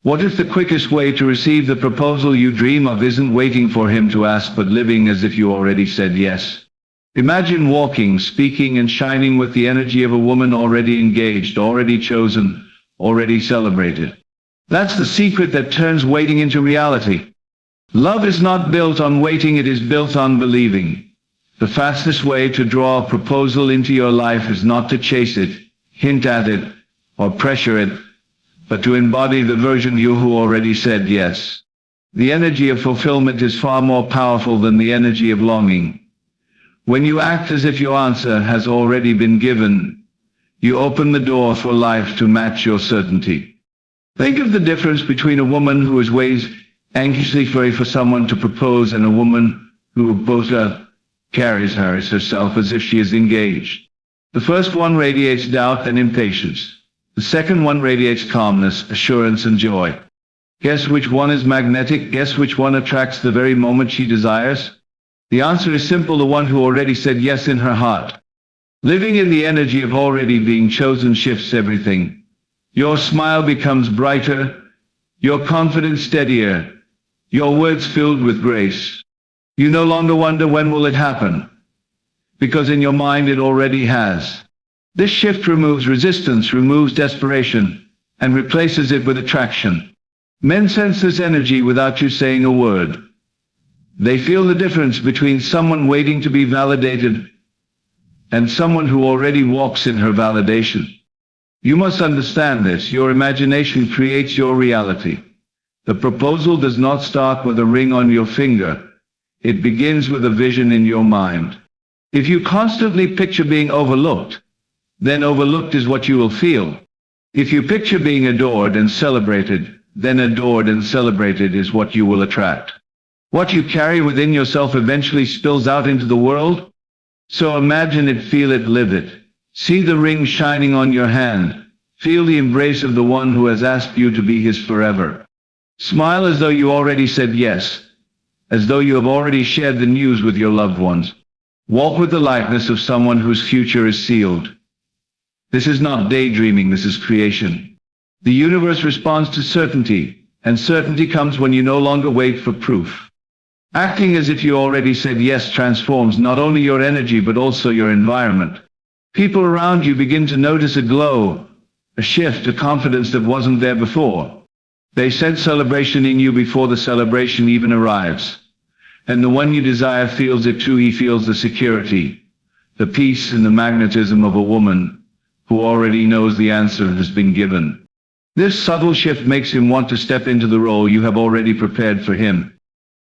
What if the quickest way to receive the proposal you dream of isn't waiting for him to ask but living as if you already said yes? Imagine walking, speaking, and shining with the energy of a woman already engaged, already chosen, already celebrated. That's the secret that turns waiting into reality. Love is not built on waiting, it is built on believing. The fastest way to draw a proposal into your life is not to chase it, hint at it, or pressure it, but to embody the version you who already said yes. The energy of fulfillment is far more powerful than the energy of longing. When you act as if your answer has already been given, you open the door for life to match your certainty. Think of the difference between a woman who is waits anxiously for someone to propose and a woman who both carries herself as if she is engaged. The first one radiates doubt and impatience. The second one radiates calmness, assurance, and joy. Guess which one is magnetic? Guess which one attracts the very moment she desires? The answer is simple: the one who already said yes in her heart. Living in the energy of already being chosen shifts everything. Your smile becomes brighter, your confidence steadier, your words filled with grace. You no longer wonder when will it happen, because in your mind it already has. This shift removes resistance, removes desperation, and replaces it with attraction. Men sense this energy without you saying a word. They feel the difference between someone waiting to be validated and someone who already walks in her validation. You must understand this. Your imagination creates your reality. The proposal does not start with a ring on your finger. It begins with a vision in your mind. If you constantly picture being overlooked, then overlooked is what you will feel. If you picture being adored and celebrated, then adored and celebrated is what you will attract. What you carry within yourself eventually spills out into the world. So imagine it, feel it, live it. See the ring shining on your hand. Feel the embrace of the one who has asked you to be his forever. Smile as though you already said yes, as though you have already shared the news with your loved ones. Walk with the lightness of someone whose future is sealed. This is not daydreaming, this is creation. The universe responds to certainty, and certainty comes when you no longer wait for proof. Acting as if you already said yes transforms not only your energy but also your environment. People around you begin to notice a glow, a shift, a confidence that wasn't there before. They sense celebration in you before the celebration even arrives. And the one you desire feels it too. He feels the security, the peace, and the magnetism of a woman who already knows the answer has been given. This subtle shift makes him want to step into the role you have already prepared for him.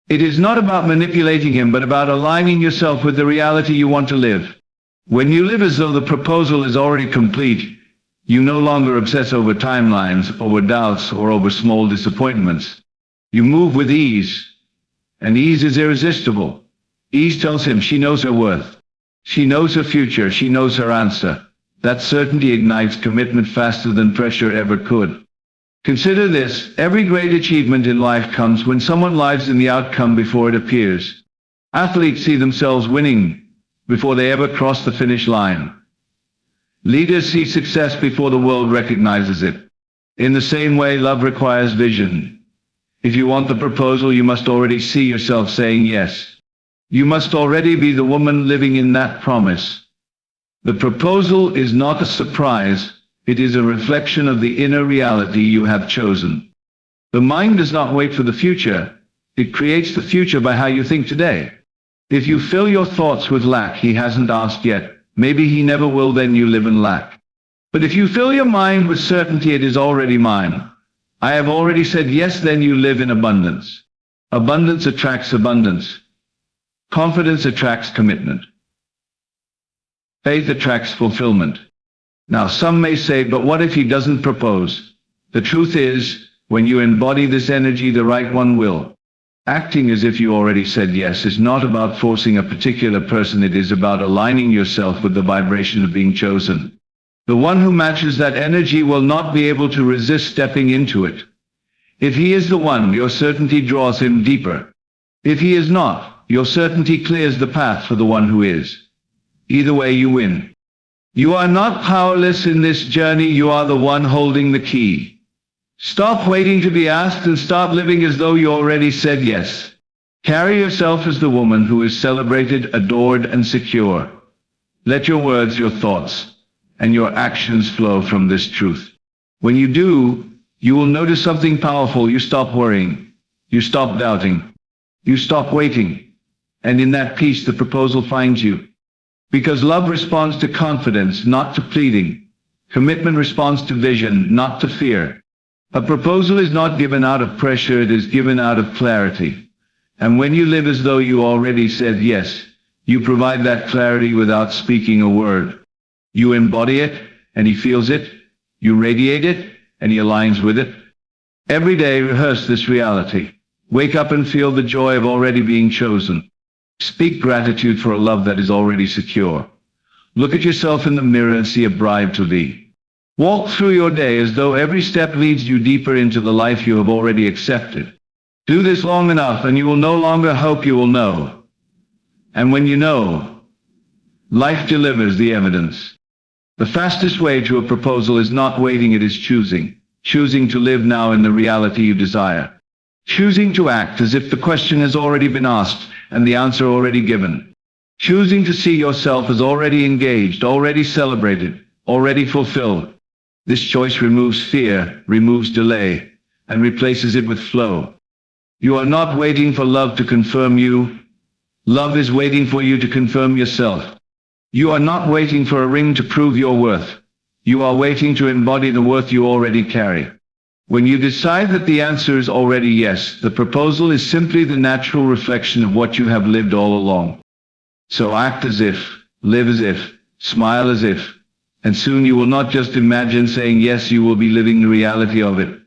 It is not about manipulating him, but about aligning yourself with the reality you want to live. When you live as though the proposal is already complete, you no longer obsess over timelines, over doubts, or over small disappointments. You move with ease, and ease is irresistible. Ease tells him she knows her worth. She knows her future, she knows her answer. That certainty ignites commitment faster than pressure ever could. Consider this: every great achievement in life comes when someone lives in the outcome before it appears. Athletes see themselves winning before they ever cross the finish line. Leaders see success before the world recognizes it. In the same way, love requires vision. If you want the proposal, you must already see yourself saying yes. You must already be the woman living in that promise. The proposal is not a surprise, it is a reflection of the inner reality you have chosen. The mind does not wait for the future, it creates the future by how you think today. If you fill your thoughts with lack, he hasn't asked yet, maybe he never will, then you live in lack. But if you fill your mind with certainty, it is already mine. I have already said yes, then you live in abundance. Abundance attracts abundance. Confidence attracts commitment. Faith attracts fulfillment. Now some may say, but what if he doesn't propose? The truth is, when you embody this energy, the right one will. Acting as if you already said yes is not about forcing a particular person, it is about aligning yourself with the vibration of being chosen. The one who matches that energy will not be able to resist stepping into it. If he is the one, your certainty draws him deeper. If he is not, your certainty clears the path for the one who is. Either way, you win. You are not powerless in this journey, you are the one holding the key. Stop waiting to be asked and start living as though you already said yes. Carry yourself as the woman who is celebrated, adored, and secure. Let your words, your thoughts, and your actions flow from this truth. When you do, you will notice something powerful. You stop worrying. You stop doubting. You stop waiting. And in that peace, the proposal finds you. Because love responds to confidence, not to pleading. Commitment responds to vision, not to fear. A proposal is not given out of pressure, it is given out of clarity. And when you live as though you already said yes, you provide that clarity without speaking a word. You embody it, and he feels it. You radiate it, and he aligns with it. Every day rehearse this reality. Wake up and feel the joy of already being chosen. Speak gratitude for a love that is already secure. Look at yourself in the mirror and see a bride to be. Walk through your day as though every step leads you deeper into the life you have already accepted. Do this long enough and you will no longer hope, you will know. And when you know, life delivers the evidence. The fastest way to a proposal is not waiting, it is choosing. Choosing to live now in the reality you desire. Choosing to act as if the question has already been asked and the answer already given. Choosing to see yourself as already engaged, already celebrated, already fulfilled. This choice removes fear, removes delay, and replaces it with flow. You are not waiting for love to confirm you. Love is waiting for you to confirm yourself. You are not waiting for a ring to prove your worth. You are waiting to embody the worth you already carry. When you decide that the answer is already yes, the proposal is simply the natural reflection of what you have lived all along. So act as if, live as if, smile as if, and soon you will not just imagine saying yes, you will be living the reality of it.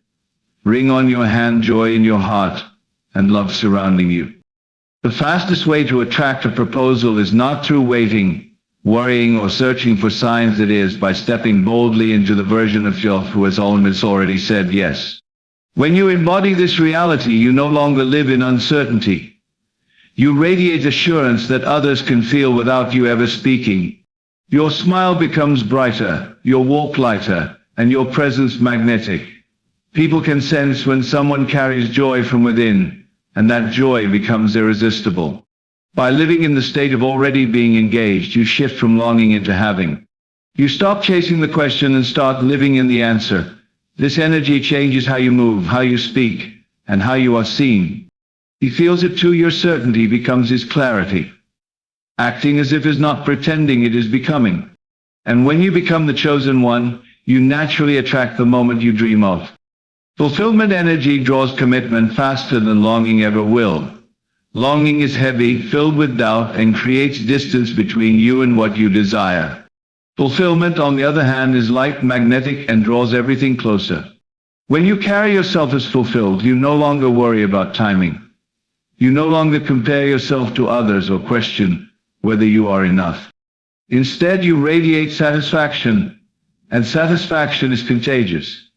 Ring on your hand, joy in your heart, and love surrounding you. The fastest way to attract a proposal is not through waiting, worrying, or searching for signs. It is by stepping boldly into the version of yourself who has almost already said yes. When you embody this reality, you no longer live in uncertainty. You radiate assurance that others can feel without you ever speaking. Your smile becomes brighter, your walk lighter, and your presence magnetic. People can sense when someone carries joy from within, and that joy becomes irresistible. By living in the state of already being engaged, you shift from longing into having. You stop chasing the question and start living in the answer. This energy changes how you move, how you speak, and how you are seen. He feels it too. Your certainty becomes his clarity. Acting as if is not pretending, it is becoming. And when you become the chosen one, you naturally attract the moment you dream of. Fulfillment energy draws commitment faster than longing ever will. Longing is heavy, filled with doubt, and creates distance between you and what you desire. Fulfillment, on the other hand, is light, magnetic, and draws everything closer. When you carry yourself as fulfilled, you no longer worry about timing. You no longer compare yourself to others or question whether you are enough. Instead, you radiate satisfaction, and satisfaction is contagious.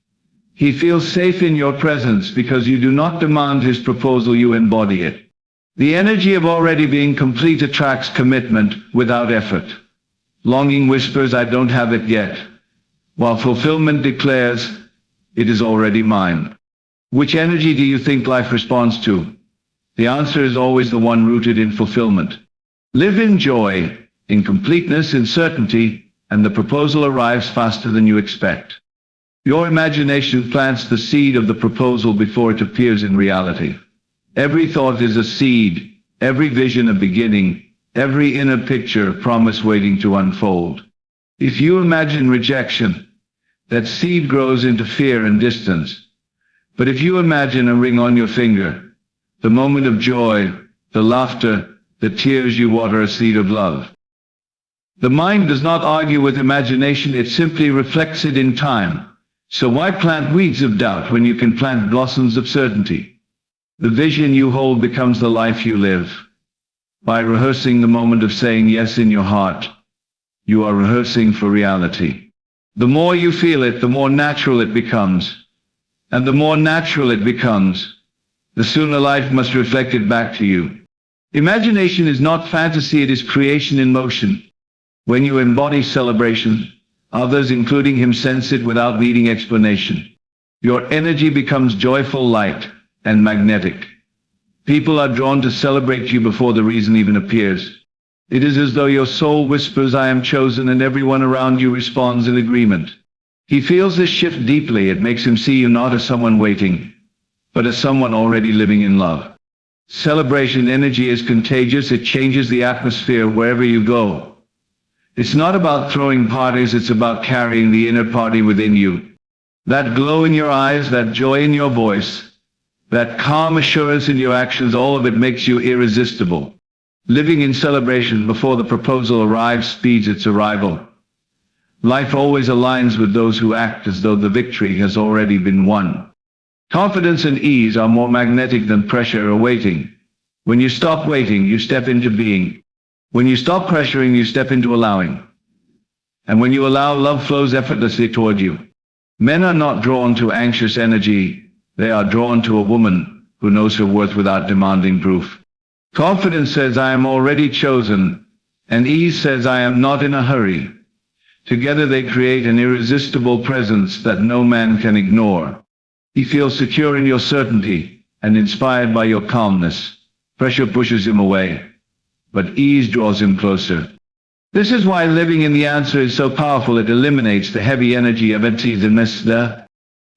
He feels safe in your presence because you do not demand his proposal, you embody it. The energy of already being complete attracts commitment without effort. Longing whispers, I don't have it yet, while fulfillment declares, it is already mine. Which energy do you think life responds to? The answer is always the one rooted in fulfillment. Live in joy, in completeness, in certainty, and the proposal arrives faster than you expect. Your imagination plants the seed of the proposal before it appears in reality. Every thought is a seed, every vision a beginning, every inner picture a promise waiting to unfold. If you imagine rejection, that seed grows into fear and distance. But if you imagine a ring on your finger, the moment of joy, the laughter, the tears, you water a seed of love. The mind does not argue with imagination, it simply reflects it in time. So why plant weeds of doubt when you can plant blossoms of certainty? The vision you hold becomes the life you live. By rehearsing the moment of saying yes in your heart, you are rehearsing for reality. The more you feel it, the more natural it becomes. And the more natural it becomes, the sooner life must reflect it back to you. Imagination is not fantasy, it is creation in motion. When you embody celebration, others, including him, sense it without needing explanation. Your energy becomes joyful, light, and magnetic. People are drawn to celebrate you before the reason even appears. It is as though your soul whispers, "I am chosen," and everyone around you responds in agreement. He feels this shift deeply. It makes him see you not as someone waiting, but as someone already living in love. Celebration energy is contagious. It changes the atmosphere wherever you go. It's not about throwing parties, it's about carrying the inner party within you. That glow in your eyes, that joy in your voice, that calm assurance in your actions, all of it makes you irresistible. Living in celebration before the proposal arrives speeds its arrival. Life always aligns with those who act as though the victory has already been won. Confidence and ease are more magnetic than pressure or waiting. When you stop waiting, you step into being. When you stop pressuring, you step into allowing. And when you allow, love flows effortlessly toward you. Men are not drawn to anxious energy. They are drawn to a woman who knows her worth without demanding proof. Confidence says, "I am already chosen," and ease says, "I am not in a hurry." Together they create an irresistible presence that no man can ignore. He feels secure in your certainty and inspired by your calmness. Pressure pushes him away, but ease draws him closer. This is why living in the answer is so powerful. It eliminates the heavy energy of antithesis.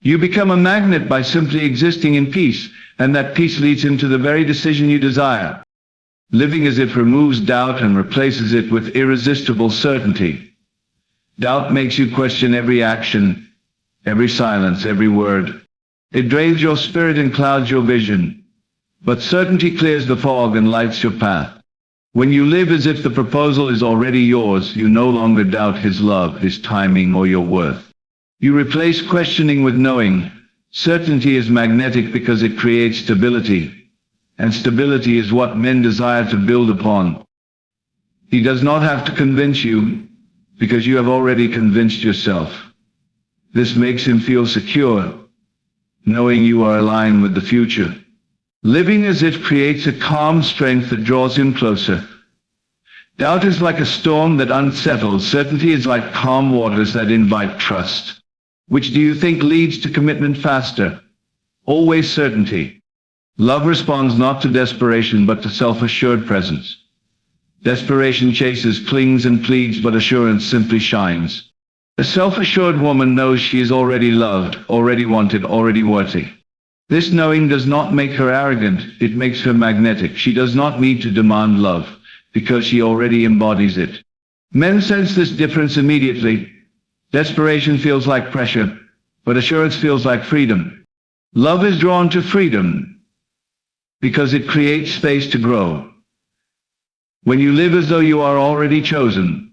You become a magnet by simply existing in peace, and that peace leads him to the very decision you desire. Living as it removes doubt and replaces it with irresistible certainty. Doubt makes you question every action, every silence, every word. It drains your spirit and clouds your vision. But certainty clears the fog and lights your path. When you live as if the proposal is already yours, you no longer doubt his love, his timing, or your worth. You replace questioning with knowing. Certainty is magnetic because it creates stability, and stability is what men desire to build upon. He does not have to convince you, because you have already convinced yourself. This makes him feel secure, knowing you are aligned with the future. Living as if creates a calm strength that draws him closer. Doubt is like a storm that unsettles. Certainty is like calm waters that invite trust. Which do you think leads to commitment faster? Always certainty. Love responds not to desperation but to self-assured presence. Desperation chases, clings and pleads, but assurance simply shines. A self-assured woman knows she is already loved, already wanted, already worthy. This knowing does not make her arrogant, it makes her magnetic. She does not need to demand love, because she already embodies it. Men sense this difference immediately. Desperation feels like pressure, but assurance feels like freedom. Love is drawn to freedom, because it creates space to grow. When you live as though you are already chosen,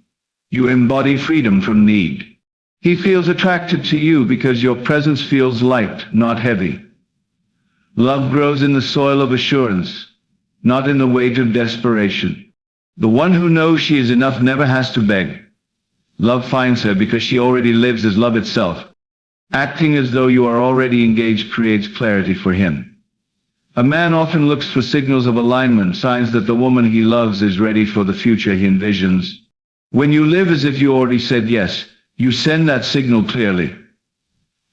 you embody freedom from need. He feels attracted to you because your presence feels light, not heavy. Love grows in the soil of assurance, not in the weight of desperation. The one who knows she is enough never has to beg. Love finds her because she already lives as love itself. Acting as though you are already engaged creates clarity for him. A man often looks for signals of alignment, signs that the woman he loves is ready for the future he envisions. When you live as if you already said yes, you send that signal clearly.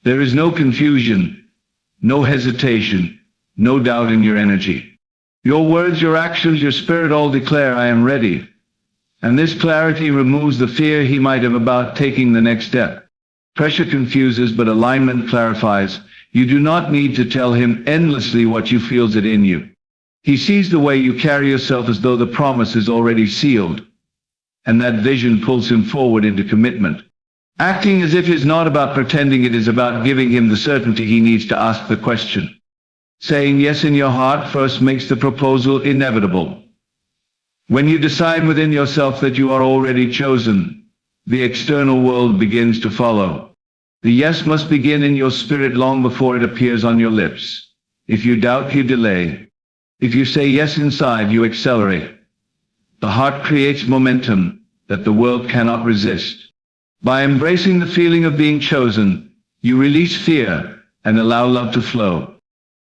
There is no confusion, no hesitation, no doubt in your energy. Your words, your actions, your spirit all declare, "I am ready." And this clarity removes the fear he might have about taking the next step. Pressure confuses, but alignment clarifies. You do not need to tell him endlessly what you feels it in you. He sees the way you carry yourself as though the promise is already sealed, and that vision pulls him forward into commitment. Acting as if is not about pretending, it is about giving him the certainty he needs to ask the question. Saying yes in your heart first makes the proposal inevitable. When you decide within yourself that you are already chosen, the external world begins to follow. The yes must begin in your spirit long before it appears on your lips. If you doubt, you delay. If you say yes inside, you accelerate. The heart creates momentum that the world cannot resist. By embracing the feeling of being chosen, you release fear and allow love to flow.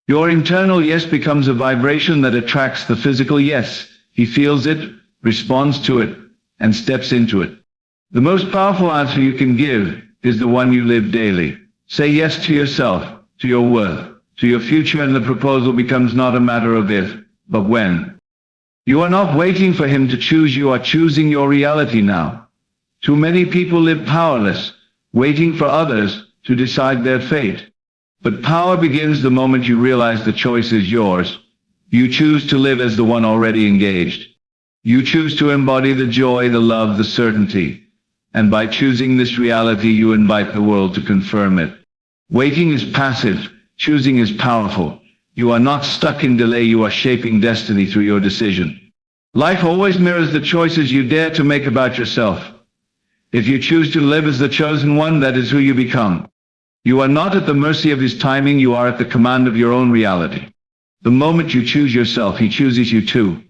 Your internal yes becomes a vibration that attracts the physical yes. He feels it, responds to it, and steps into it. The most powerful answer you can give is the one you live daily. Say yes to yourself. to your worth, to your future, and the proposal becomes not a matter of if, but when. You are not waiting for him to choose, you are choosing your reality now. Too many people live powerless, waiting for others to decide their fate. But power begins the moment you realize the choice is yours. You choose to live as the one already engaged. You choose to embody the joy, the love, the certainty. And by choosing this reality, you invite the world to confirm it. Waiting is passive, choosing is powerful. You are not stuck in delay, you are shaping destiny through your decision. Life always mirrors the choices you dare to make about yourself. If you choose to live as the chosen one, that is who you become. You are not at the mercy of his timing, you are at the command of your own reality. The moment you choose yourself, he chooses you too.